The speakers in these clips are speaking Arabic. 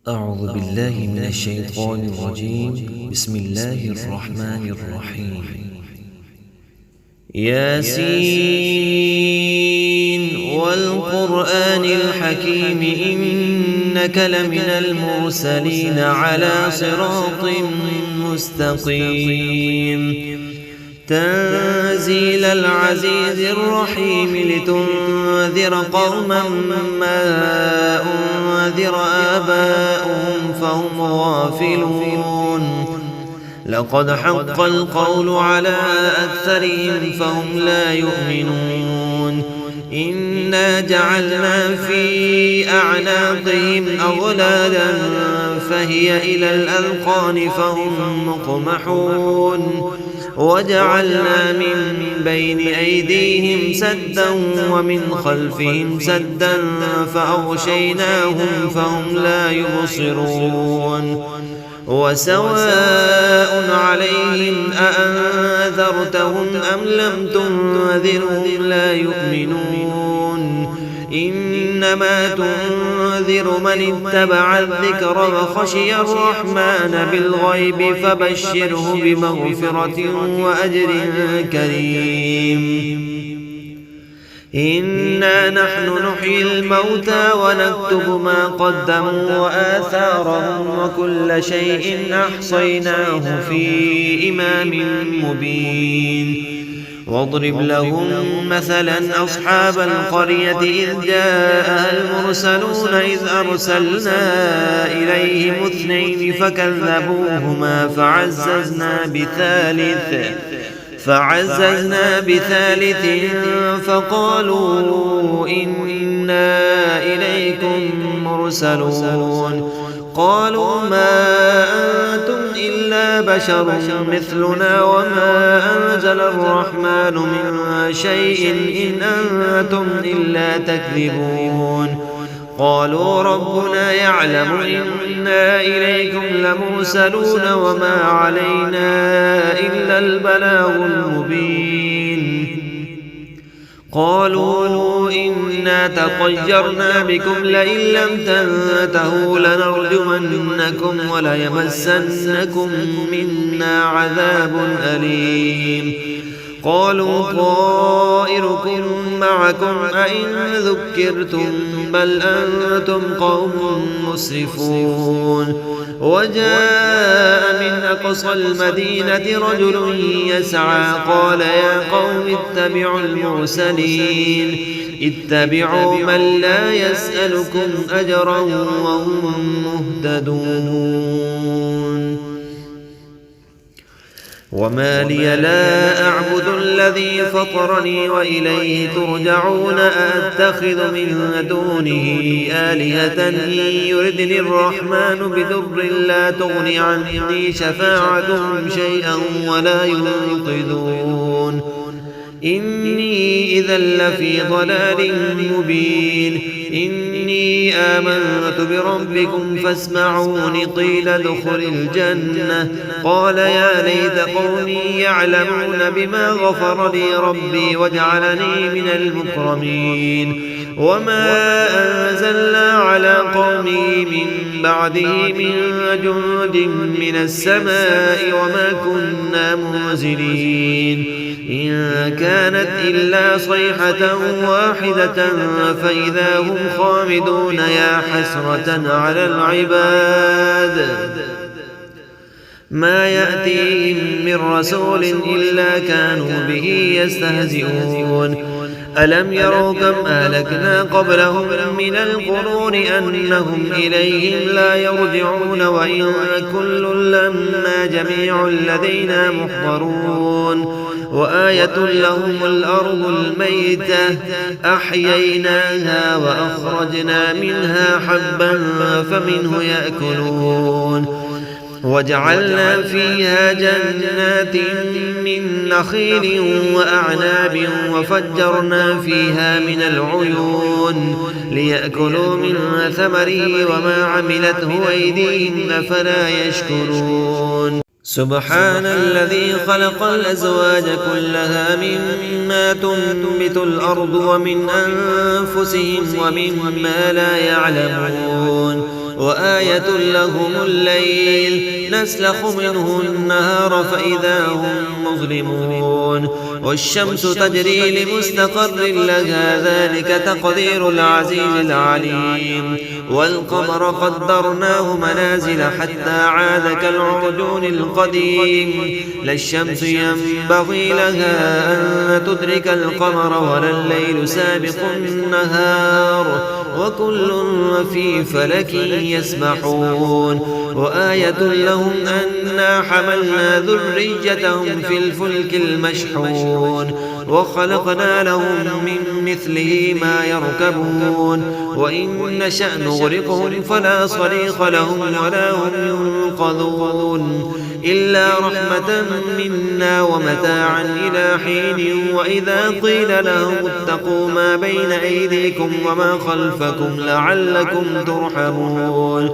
أعوذ بالله من الشيطان الرجيم. بسم الله الرحمن الرحيم. ياسين والقرآن الحكيم إنك لمن المرسلين على صراط مستقيم تنزيل العزيز الرحيم لتنذر قوما ما أنذر آباؤهم فهم غافلون لقد حق القول على أكثرهم فهم لا يؤمنون إنا جعلنا في أعناقهم أغلالا فهي إلى الأذقان فهم مقمحون وجعلنا من بين أيديهم سدا ومن خلفهم سدا فأغشيناهم فهم لا يبصرون وسواء عليهم أأنذرتهم أم لم تنذرهم لا يؤمنون إنما تنذر من اتبع الذكر وخشي الرحمن بالغيب فبشره بمغفرة وأجر كريم إنا نحن نحيي الموتى ونكتب ما قدموا وآثارهم وكل شيء أحصيناه في إمام مبين واضرب لهم مثلا أصحاب القرية إذ جاءها المرسلون إذ أرسلنا إليهم اثنين فكذبوهما فعززنا بثالث فقالوا إنا إليكم مرسلون قالوا ما أنتم إلا بشر مثلنا وما أنزل الرحمن من شيء إن أنتم إلا تكذبون قالوا ربنا يعلم إنا إليكم لمرسلون وما علينا إلا البلاغ المبين قالوا إنا تطيرنا بكم لئن لم تنتهوا لنرجمنكم وليمسنكم منا عذاب أليم قالوا طائركم معكم أئن ذكرتم بل أنتم قوم مسرفون وجاء من أقصى المدينة رجل يسعى قال يا قوم اتبعوا المرسلين اتبعوا من لا يسألكم أجرا وهم مهتدون وما لي لا أعبد الذي فطرني وإليه ترجعون أأتخذ من دونه آلهة إن يردني الرحمن بضر لا تغني عني شفاعتهم شيئا ولا ينقذون إني إذا لفي ضلال مبين إني آمنت بربكم فاسمعون قيل ادخل الجنة قال يا ليت قومي يعلمون بما غفر لي ربي وجعلني من المكرمين وما أنزلنا على قومه من بعده من جند من السماء وما كنا منزلين إن كانت إلا صيحة واحدة فإذا هم خامدون يا حسرة على العباد ما يأتيهم من رسول إلا كانوا به يستهزئون ألم يروا كم أهلكنا قبلهم من القرون أنهم إليهم لا يرجعون وإن كل لما جميع لدينا محضرون وآية لهم الأرض الميتة أحييناها وأخرجنا منها حبا فمنه يأكلون وجعلنا فيها جنات من نخيل وأعناب وفجرنا فيها من العيون ليأكلوا من ثمره وما عملته أيديهم أفلا يشكرون سبحان الذي خلق الأزواج كلها مما تنبت الأرض ومن أنفسهم ومما لا يعلمون وآية لهم الليل نسلخ منه النهار فإذا هم مظلمون والشمس تجري لمستقر لها ذلك تقدير العزيز العليم والقمر قدرناه منازل حتى عاد كالعرجون القديم لا الشمس ينبغي لها أن تدرك القمر ولا الليل سابق النهار وكل في فلك يسبحون وآية لهم أنا حملنا ذريتهم في الفلك المشحون وخلقنا لهم من مثله ما يركبون وإن نشأ نغرقهم فلا صريخ لهم ولا هم ينقذون إلا رحمة منا ومتاعا إلى حين وإذا قيل لهم اتقوا ما بين أيديكم وما خلفكم لعلكم ترحمون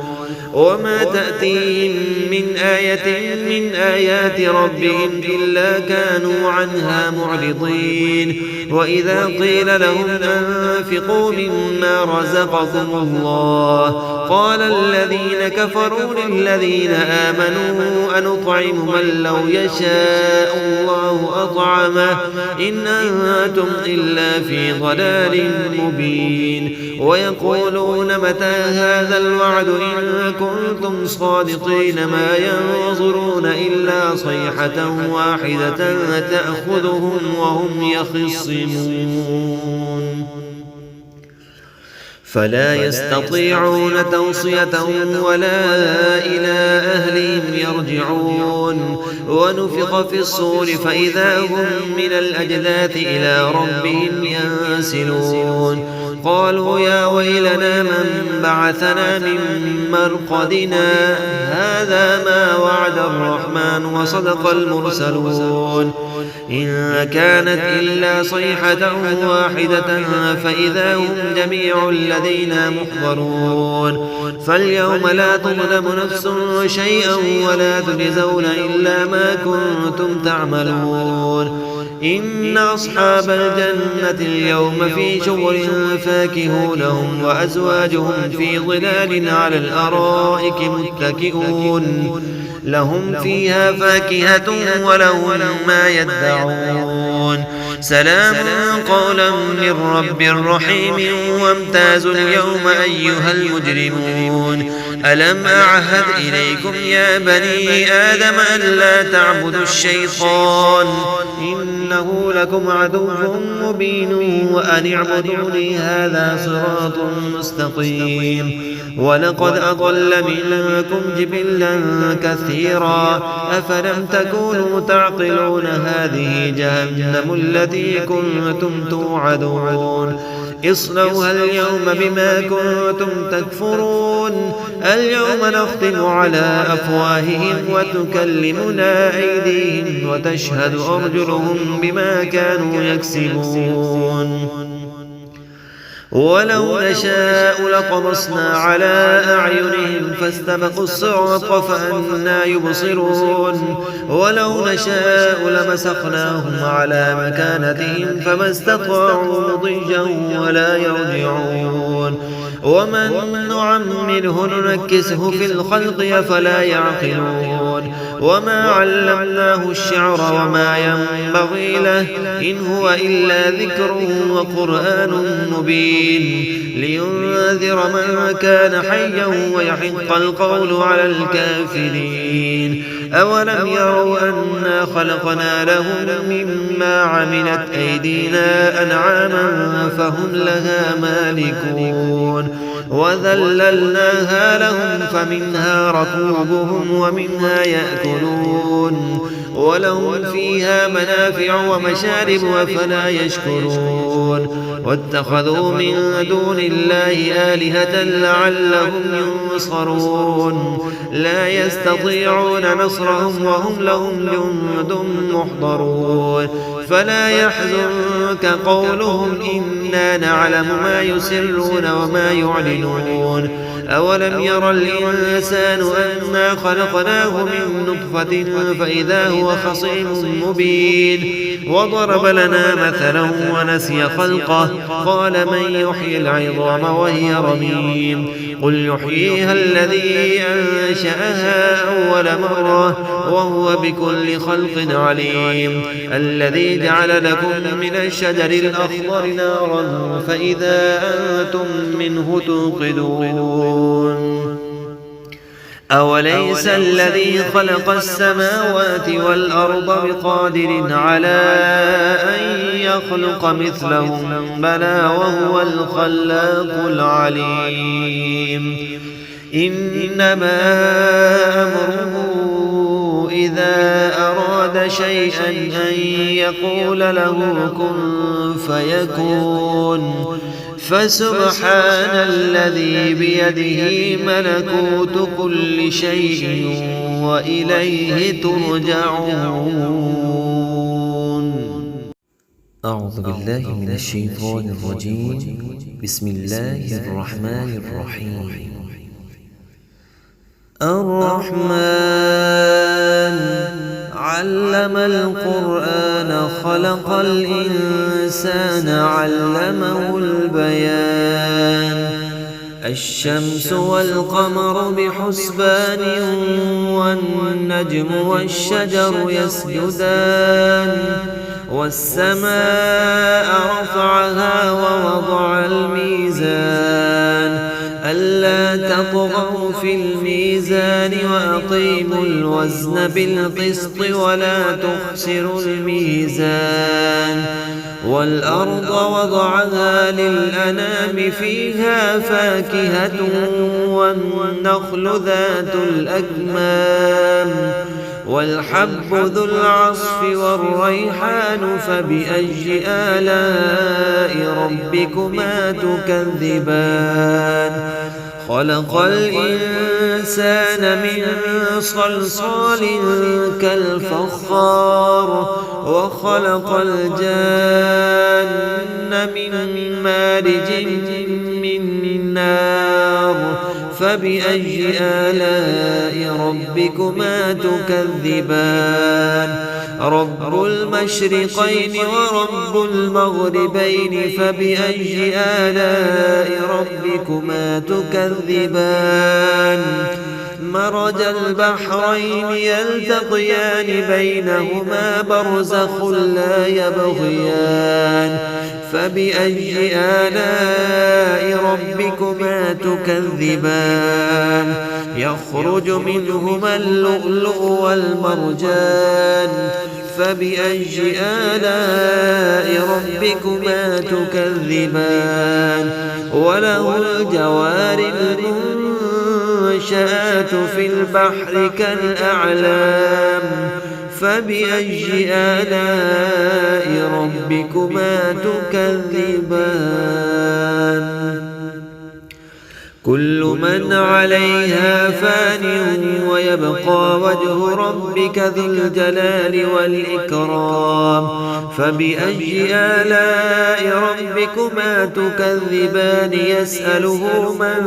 وما تأتيهم من آية من آيات ربهم إلا كانوا عنها معرضين وإذا قيل لهم أنفقوا مما رزقكم الله قال الذين كفروا للذين آمنوا أنطعم من لو يشاء الله أطعمه إن أنتم إلا في ضلال مبين ويقولون متى هذا الوعد إن كنتم صادقين ما ينظرون إلا صيحة واحدة تأخذهم وهم يخصمون فلا يستطيعون توصية ولا إلى أهلهم يرجعون ونفخ في الصور فإذا هم من الأجداث إلى ربهم ينسلون قالوا يا ويلنا من بعثنا من مرقدنا هذا ما وعد الرحمن وصدق المرسلون إن كانت إلا صيحة واحدة فإذا هم جميع الذين محضرون فاليوم لا تظلم نفس شيئا ولا تجزون إلا ما كنتم تعملون إن أصحاب الجنة اليوم في شغل فاكهون هم وأزواجهم في ظلال على الأرائك متكئون لهم فيها فاكهة ولهم ما يدعون سلام قولا من رب رحيم وامتازوا اليوم أيها المجرمون ألم أعهد إليكم يا بني آدم ألا تعبدوا الشيطان إنه لكم عدو مبين وأن اعبدوني هذا صراط مستقيم ولقد أضل منكم جبلا كثيرا أفلم تكونوا تعقلون هذه جهنم التي كنتم توعدون اصلوها اليوم بما كنتم تكفرون اليوم نختم على أفواههم وتكلمنا أيديهم وتشهد أرجلهم بما كانوا يكسبون ولو نشاء لطمسنا على أعينهم فاستبقوا الصراط فأنى يبصرون ولو نشاء لمسخناهم على مكانتهم فما استطاعوا مضيا ولا يرجعون ومن نعمره ننكسه في الخلق فلا يعقلون وما علمناه الشعر وما ينبغي له إن هو إلا ذكر وقرآن مبين لينذر من كان حيا ويحق القول على الكافرين أولم يروا أنا خلقنا لهم مما عملت أيدينا أنعاما فهم لها مالكون وذللناها لهم فمنها ركوبهم ومنها يأكلون ولهم فيها منافع ومشارب أفلا يشكرون واتخذوا من دون الله آلهة لعلهم ينصرون لا يستطيعون نصرهم وهم لهم جند محضرون فلا يحزنك قولهم إنا نعلم ما يسرون وما يعلنون أولم ير الإنسان أنا خلقناه من نطفة فإذا هو خصيم مبين وضرب لنا مثلا ونسي خلقه قال من يحيي العظام وهي رميم قل يحييها الذي أنشأها أول مرة وهو بكل خلق عليم. الذي جعل لكم من الشجر الأخضر نارا فإذا أنتم منه توقدون. أوليس الذي خلق السماوات والأرض بقادر على أن يخلق مثلهم بلى وهو الخلاق العليم. إنما أمره إذا أراد شيئا أن يقول له كن فيكون. فسبحان الذي بيده ملكوت كل شيء وإليه ترجعون. أعوذ بالله من الشيطان الرجيم. بسم الله الرحمن الرحيم. الرحمن علم القرآن خلق الإنسان علمه البيان. الشمس والقمر بحسبان والنجم والشجر يسجدان. والسماء رفعها ووضع الميزان ألا تطغوا في الميزان وأقيموا الوزن بالقسط ولا تخسروا الميزان. والأرض وضعها للأنام فيها فاكهة والنخل ذات الأكمام والحب ذو العصف والريحان فبأي آلاء ربكما تكذبان. خلق الإنسان من صلصال كالفخار وخلق الجان من مارج من نار فبأي آلاء ربكما تكذبان. رب المشرقين ورب المغربين فبأي آلاء ربكما تكذبان. مرج البحرين يلتقيان بينهما برزخ لا يبغيان فبأي آلاء ربكما تكذبان. يخرج منهما اللؤلؤ والمرجان فبأي آلاء ربكما تكذبان. وله الجوار المنشآت في البحر كالأعلام فبأي آلاء ربكما تكذبان. كل من عليها فان ويبقى وجه ربك ذو الجلال والإكرام فبأي آلاء ربكما تكذبان. يسأله من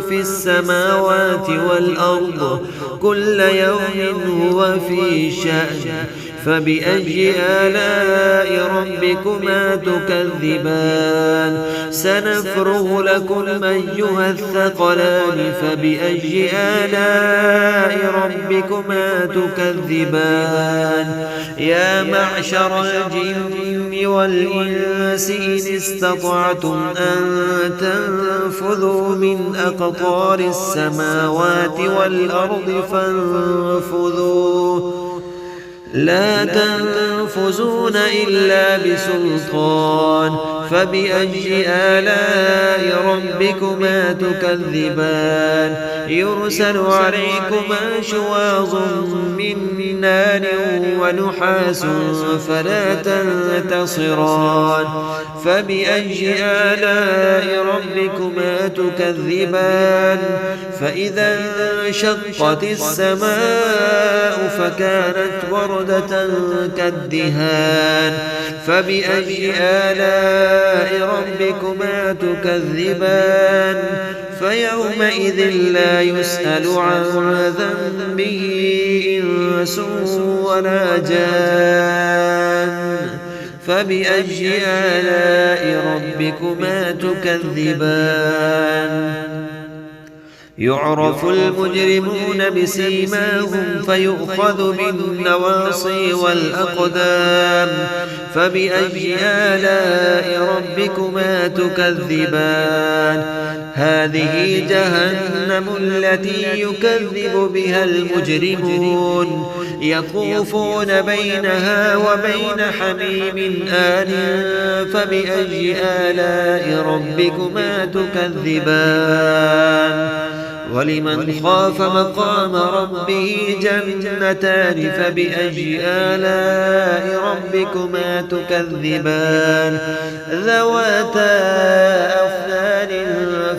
في السماوات والأرض كل يوم هو في شأن فبأي آلاء ربكما تكذبان. سنفرغ لكم أيها الثقلان فبأي آلاء ربكما تكذبان. يا معشر الجن والإنس إن استطعتم أن تنفذوا من أقطار السماوات والأرض فانفذوا لا تنفذون إلا بسلطان فبأي آلاء ربكما تكذبان. يرسل عليكما شواظ من نار ونحاس فلا تنتصران فبأي آلاء ربكما تكذبان. فإذا انشقت السماء فكانت وردة كالدهان فبأي آلاء ربكما تكذبان. فيومئذ لا يسأل عن ذنبه إنس ولا جان فبأي آلاء ربكما تكذبان. يعرف المجرمون بسيماهم فيؤخذ بالنواصي والأقدام فبأي آلاء ربكما تكذبان هذه جهنم التي يكذب بها المجرمون يطوفون بينها وبين حميم آن فبأي آلاء ربكما تكذبان ولمن خاف مقام ربه جنتان فبأي آلاء ربكما تكذبان ذواتا أفنان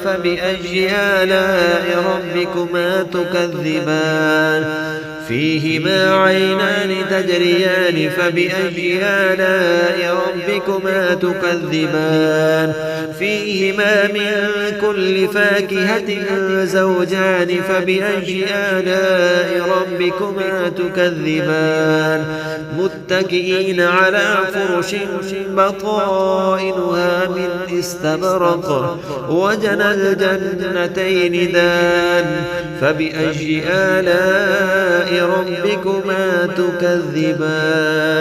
فبأي آلاء ربكما تكذبان فيهما عينان تجريان فبأي آلاء ربكما تكذبان فيهما من كل فاكهة زوجان فبأي آلاء ربكما تكذبان متكئين على فرش بطائنها من استبرق وجنى الجنتين دان فبأي آلاء ربكما تكذبان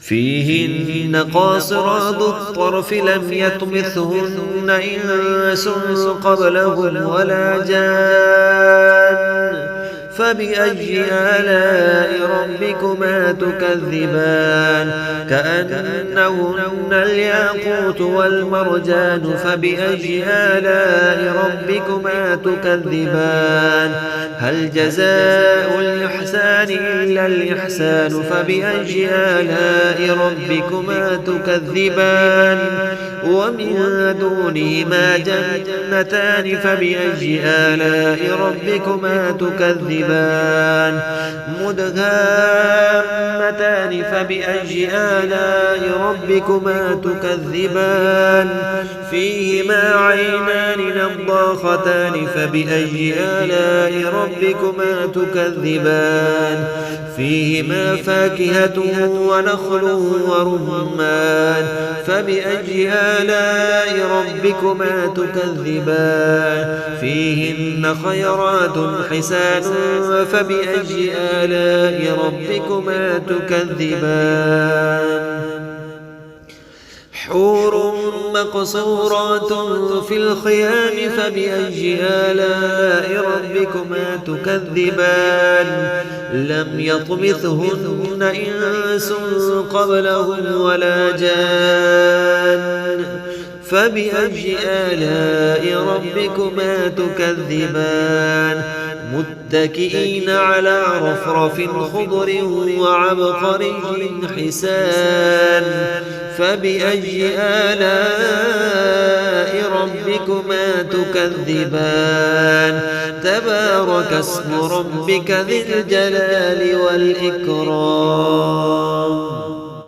فيهن قاصرات الطرف لم يطمثهن إنس قبلهم ولا جان فبأي آلاء ربكما تكذبان كأنهن الياقوت والمرجان فبأي آلاء ربكما تكذبان هل جزاء الإحسان إلا الإحسان فبأي آلاء ربكما تكذبان ومن دونهما جنتان فبأي آلاء ربكما تكذبان مدهامتان فبأي آلاء ربكما تكذبان فيهما عينان نضاختان فبأي آلاء ربكما تكذبان فيهما فاكهة ونخل ورمان فبأي آلاء ربكما تكذبان فيهن خيرات حسان فبأي آلاء ربكما تكذبان حور مقصورات في الخيام فبأي آلاء ربكما تكذبان لم يطمثهن إنس قبلهم ولا جان فبأي آلاء ربكما تكذبان متكئين على رفرف خضر وعبقري حسان فبأي آلاء ربكما تكذبان تبارك اسم ربك ذي الجلال والإكرام